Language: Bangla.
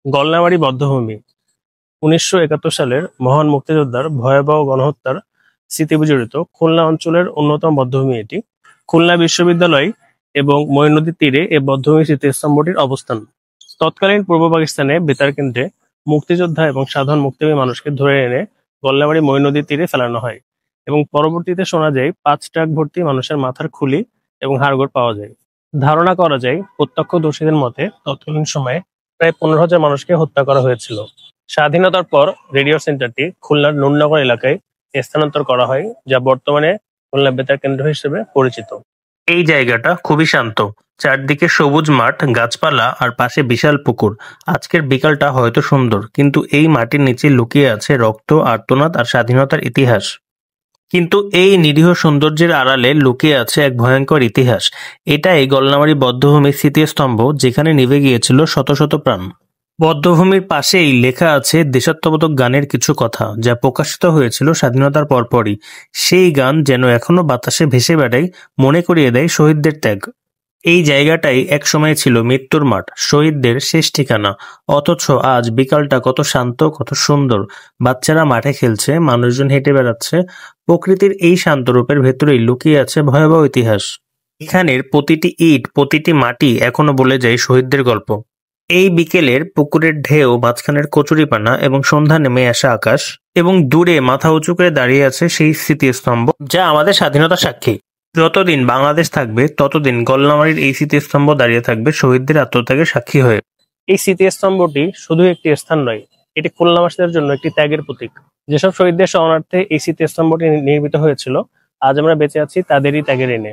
গলনাবাড়ি বধ্যভূমি ১৯৭১ সালের মহান মুক্তিযোদ্ধার ভয়াবহ গণহত্যার স্মৃতিবিজড়িত খুলনা অঞ্চলের অন্যতম বধ্যভূমি এটি। খুলনা বিশ্ববিদ্যালয় এবং মঈন নদীর তীরে এ বধ্যভূমি স্মৃতিস্তম্ভটির অবস্থান। তৎকালীন পূর্ব পাকিস্তানে বেতার কেন্দ্রে মুক্তিযোদ্ধা এবং সাধারণ মুক্তিকামী মানুষকে ধরে এনে গলনাবাড়ি মঈন নদীর তীরে ফেলানো হয় এবং পরবর্তীতে শোনা যায় ৫ ট্রাক ভর্তি মানুষের মাথার খুলি এবং হাড়গোড় পাওয়া যায়। ধারণা করা যায় প্রত্যক্ষদর্শীদের মতে তৎকালীন সময়ে প্রায় ১৫,০০০ মানুষকে হত্যা করা হয়েছিল। স্বাধীনতার পর রেডিও সেন্টারটি খুলনার নুরনগর এলাকায় স্থানান্তর করা হয়, যা বর্তমানে খুলনা বেতার কেন্দ্র হিসেবে পরিচিত। এই জায়গাটা খুবই শান্ত, চারদিকে সবুজ মাঠ, গাছপালা আর পাশে বিশাল পুকুর। আজকের বিকালটা হয়তো সুন্দর, কিন্তু এই মাটির নিচে লুকিয়ে আছে রক্ত, আর্তনাদ আর স্বাধীনতার ইতিহাস। কিন্তু এই নিরীহ সৌন্দর্যের আড়ালে লুকিয়ে আছে এক ভয়ঙ্কর ইতিহাস। এটাই গলনাবাড়ি বধ্যভূমির স্মৃতিস্তম্ভ, যেখানে নিভে গিয়েছিল শত শত প্রাণ। বধ্যভূমির পাশেই লেখা আছে দেশাত্মবোধক গানের কিছু কথা, যা প্রকাশিত হয়েছিল স্বাধীনতার পরপরই। সেই গান যেন এখনো বাতাসে ভেসে বেড়ায়, মনে করিয়ে দেয় শহীদদের ত্যাগ। এই জায়গাটাই একসময় ছিল মৃত্যুর মাঠ, শহীদদের শেষ ঠিকানা। অথচ আজ বিকালটা কত শান্ত, কত সুন্দর। বাচ্চারা মাঠে খেলছে, মানুষজন হেঁটে বেড়াচ্ছে। প্রকৃতির এই শান্ত রূপের ভেতরেই লুকিয়ে আছে ভয়াবহ ইতিহাস। এখানের প্রতিটি ইট, প্রতিটি মাটি এখনো বলে যায় শহীদদের গল্প। এই বিকেলের পুকুরের ঢেউ, মাঝখানের কচুরিপানা এবং সন্ধ্যা নেমে আসা আকাশ, এবং দূরে মাথা উঁচু করে দাঁড়িয়ে আছে সেই স্মৃতিস্তম্ভ, যা আমাদের স্বাধীনতার সাক্ষী। যতদিন বাংলাদেশ থাকবে ততদিন গলনাবাড়ির এই স্মৃতিস্তম্ভ দাঁড়িয়ে থাকবে শহীদদের আত্মত্যাগের সাক্ষী হয়ে। এই স্মৃতিস্তম্ভটি শুধু একটি স্থান নয়, এটি খুলনাবাসীদের জন্য একটি ত্যাগের প্রতীক। যেসব শহীদদের শরণার্থে এই স্মৃতিস্তম্ভটি নির্মিত হয়েছিল, আজ আমরা বেঁচে আছি তাদেরই ত্যাগের ঋণে।